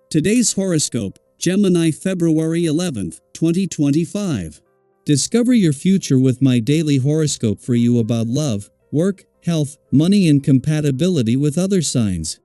Today's horoscope, Gemini February 11th, 2025. Discover your future with my daily horoscope for you about love, work, health, money and compatibility with other signs.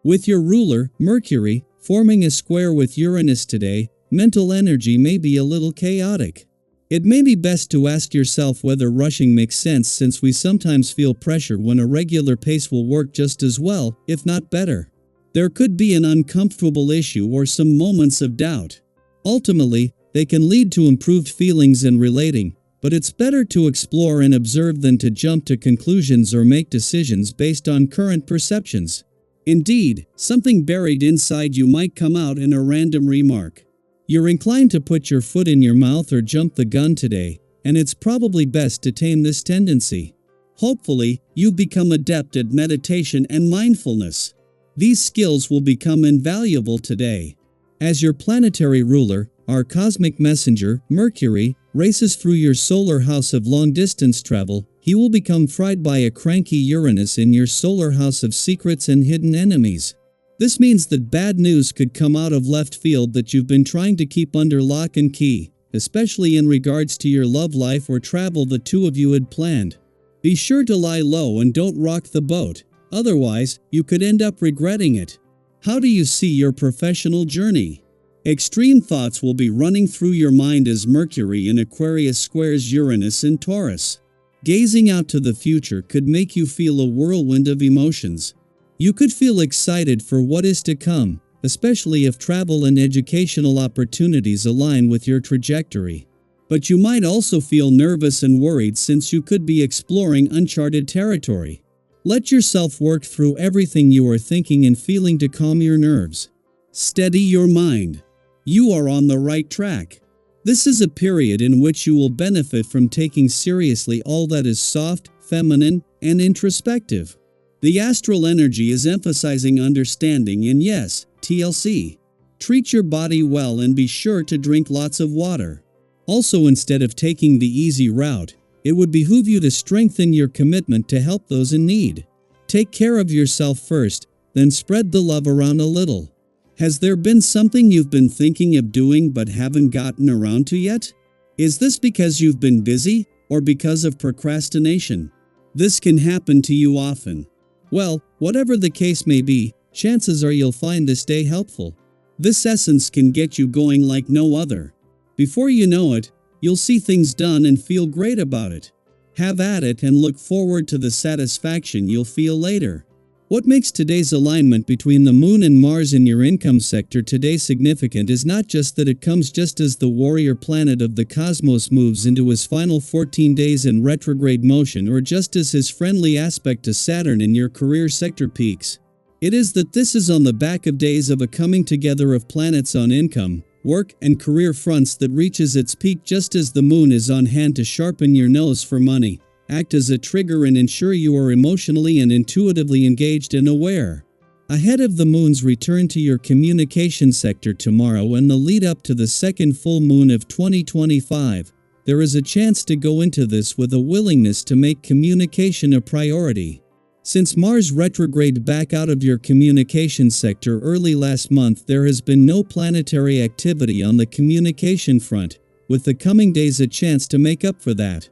With your ruler, Mercury, forming a square with Uranus today, mental energy may be a little chaotic. It may be best to ask yourself whether rushing makes sense, since we sometimes feel pressure when a regular pace will work just as well, if not better. There could be an uncomfortable issue or some moments of doubt. Ultimately, they can lead to improved feelings and relating, but it's better to explore and observe than to jump to conclusions or make decisions based on current perceptions. Indeed, something buried inside you might come out in a random remark. You're inclined to put your foot in your mouth or jump the gun today, and it's probably best to tame this tendency. Hopefully, you become adept at meditation and mindfulness. These skills will become invaluable today. As your planetary ruler, our cosmic messenger, Mercury, races through your solar house of long-distance travel, he will become fried by a cranky Uranus in your solar house of secrets and hidden enemies. This means that bad news could come out of left field that you've been trying to keep under lock and key, especially in regards to your love life or travel the two of you had planned. Be sure to lie low and don't rock the boat. Otherwise, you could end up regretting it. How do you see your professional journey? Extreme thoughts will be running through your mind as Mercury in Aquarius squares Uranus in Taurus. Gazing out to the future could make you feel a whirlwind of emotions. You could feel excited for what is to come, especially if travel and educational opportunities align with your trajectory. But you might also feel nervous and worried, since you could be exploring uncharted territory. Let yourself work through everything you are thinking and feeling to calm your nerves. Steady your mind. You are on the right track. This is a period in which you will benefit from taking seriously all that is soft, feminine, and introspective. The astral energy is emphasizing understanding and, yes, TLC. Treat your body well and be sure to drink lots of water. Also, instead of taking the easy route, it would behoove you to strengthen your commitment to help those in need. Take care of yourself first, then spread the love around a little. Has there been something you've been thinking of doing but haven't gotten around to yet? Is this because you've been busy, or because of procrastination? This can happen to you often. Well, whatever the case may be, chances are you'll find this day helpful. This essence can get you going like no other. Before you know it, you'll see things done and feel great about it. Have at it and look forward to the satisfaction you'll feel later. What makes today's alignment between the Moon and Mars in your income sector today significant is not just that it comes just as the warrior planet of the cosmos moves into his final 14 days in retrograde motion, or just as his friendly aspect to Saturn in your career sector peaks. It is that this is on the back of days of a coming together of planets on income, work, and career fronts that reaches its peak just as the Moon is on hand to sharpen your nose for money, act as a trigger, and ensure you are emotionally and intuitively engaged and aware. Ahead of the Moon's return to your communication sector tomorrow and the lead up to the second full moon of 2025, there is a chance to go into this with a willingness to make communication a priority. Since Mars retrograde back out of your communication sector early last month, there has been no planetary activity on the communication front, with the coming days a chance to make up for that.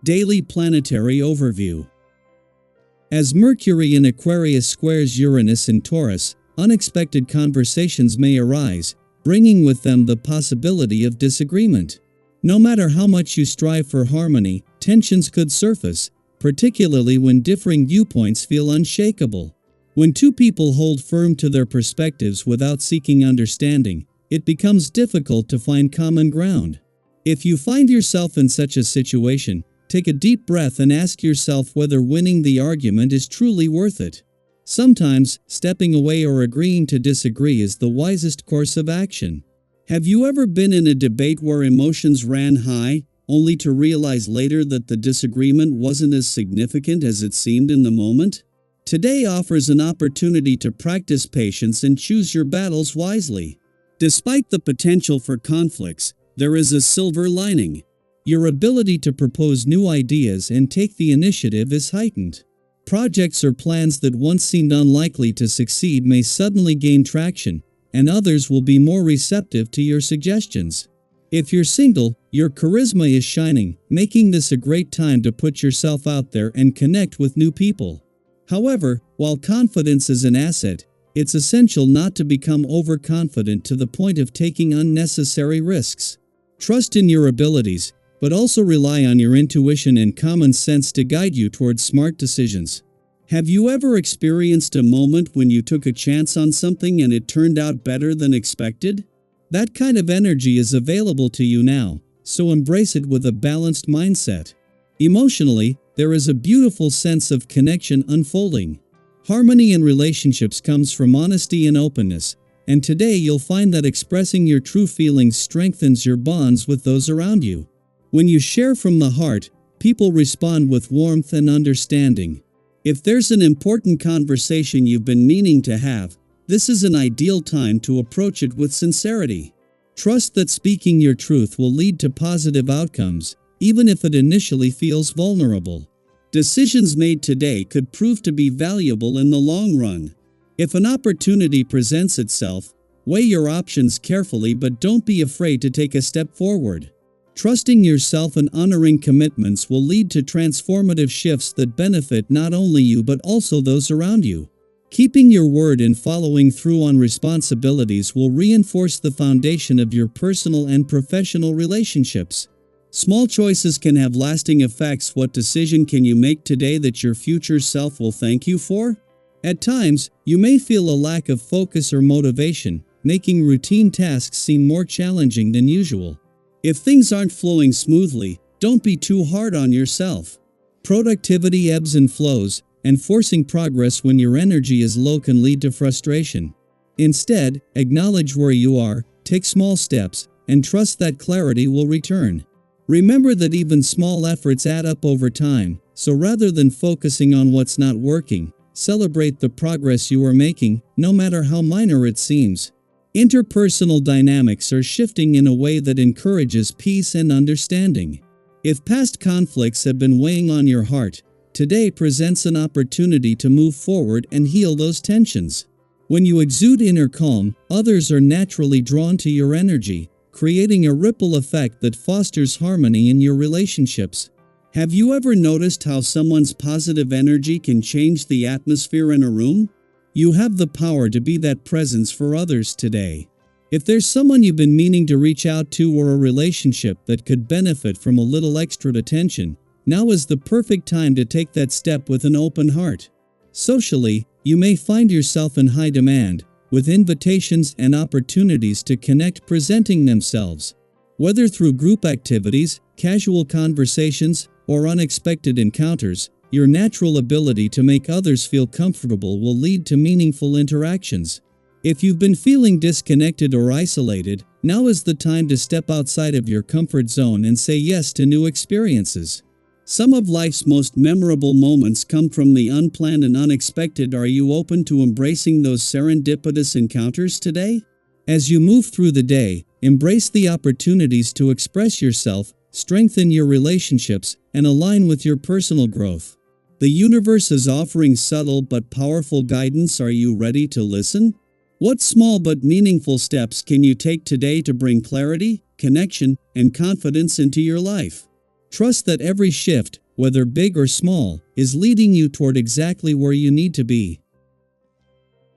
Daily Planetary Overview. As Mercury in Aquarius squares Uranus in Taurus, unexpected conversations may arise, bringing with them the possibility of disagreement. No matter how much you strive for harmony, tensions could surface, particularly when differing viewpoints feel unshakable. When two people hold firm to their perspectives without seeking understanding, it becomes difficult to find common ground. If you find yourself in such a situation, take a deep breath and ask yourself whether winning the argument is truly worth it. Sometimes, stepping away or agreeing to disagree is the wisest course of action. Have you ever been in a debate where emotions ran high, only to realize later that the disagreement wasn't as significant as it seemed in the moment? Today offers an opportunity to practice patience and choose your battles wisely. Despite the potential for conflicts, there is a silver lining. Your ability to propose new ideas and take the initiative is heightened. Projects or plans that once seemed unlikely to succeed may suddenly gain traction, and others will be more receptive to your suggestions. If you're single, your charisma is shining, making this a great time to put yourself out there and connect with new people. However, while confidence is an asset, it's essential not to become overconfident to the point of taking unnecessary risks. Trust in your abilities, but also rely on your intuition and common sense to guide you towards smart decisions. Have you ever experienced a moment when you took a chance on something and it turned out better than expected? That kind of energy is available to you now, so embrace it with a balanced mindset. Emotionally, there is a beautiful sense of connection unfolding. Harmony in relationships comes from honesty and openness, and today you'll find that expressing your true feelings strengthens your bonds with those around you. When you share from the heart, people respond with warmth and understanding. If there's an important conversation you've been meaning to have, this is an ideal time to approach it with sincerity. Trust that speaking your truth will lead to positive outcomes, even if it initially feels vulnerable. Decisions made today could prove to be valuable in the long run. If an opportunity presents itself, weigh your options carefully but don't be afraid to take a step forward. Trusting yourself and honoring commitments will lead to transformative shifts that benefit not only you but also those around you. Keeping your word and following through on responsibilities will reinforce the foundation of your personal and professional relationships. Small choices can have lasting effects. What decision can you make today that your future self will thank you for? At times, you may feel a lack of focus or motivation, making routine tasks seem more challenging than usual. If things aren't flowing smoothly, don't be too hard on yourself. Productivity ebbs and flows, and forcing progress when your energy is low can lead to frustration. Instead, acknowledge where you are, take small steps, and trust that clarity will return. Remember that even small efforts add up over time, so rather than focusing on what's not working, celebrate the progress you are making, no matter how minor it seems. Interpersonal dynamics are shifting in a way that encourages peace and understanding. If past conflicts have been weighing on your heart, today presents an opportunity to move forward and heal those tensions. When you exude inner calm, others are naturally drawn to your energy, creating a ripple effect that fosters harmony in your relationships. Have you ever noticed how someone's positive energy can change the atmosphere in a room? You have the power to be that presence for others today. If there's someone you've been meaning to reach out to or a relationship that could benefit from a little extra attention, now is the perfect time to take that step with an open heart. Socially, you may find yourself in high demand, with invitations and opportunities to connect presenting themselves. Whether through group activities, casual conversations, or unexpected encounters, your natural ability to make others feel comfortable will lead to meaningful interactions. If you've been feeling disconnected or isolated, now is the time to step outside of your comfort zone and say yes to new experiences. Some of life's most memorable moments come from the unplanned and unexpected. Are you open to embracing those serendipitous encounters today? As you move through the day, embrace the opportunities to express yourself, strengthen your relationships, and align with your personal growth. The universe is offering subtle but powerful guidance. Are you ready to listen? What small but meaningful steps can you take today to bring clarity, connection, and confidence into your life? Trust that every shift, whether big or small, is leading you toward exactly where you need to be.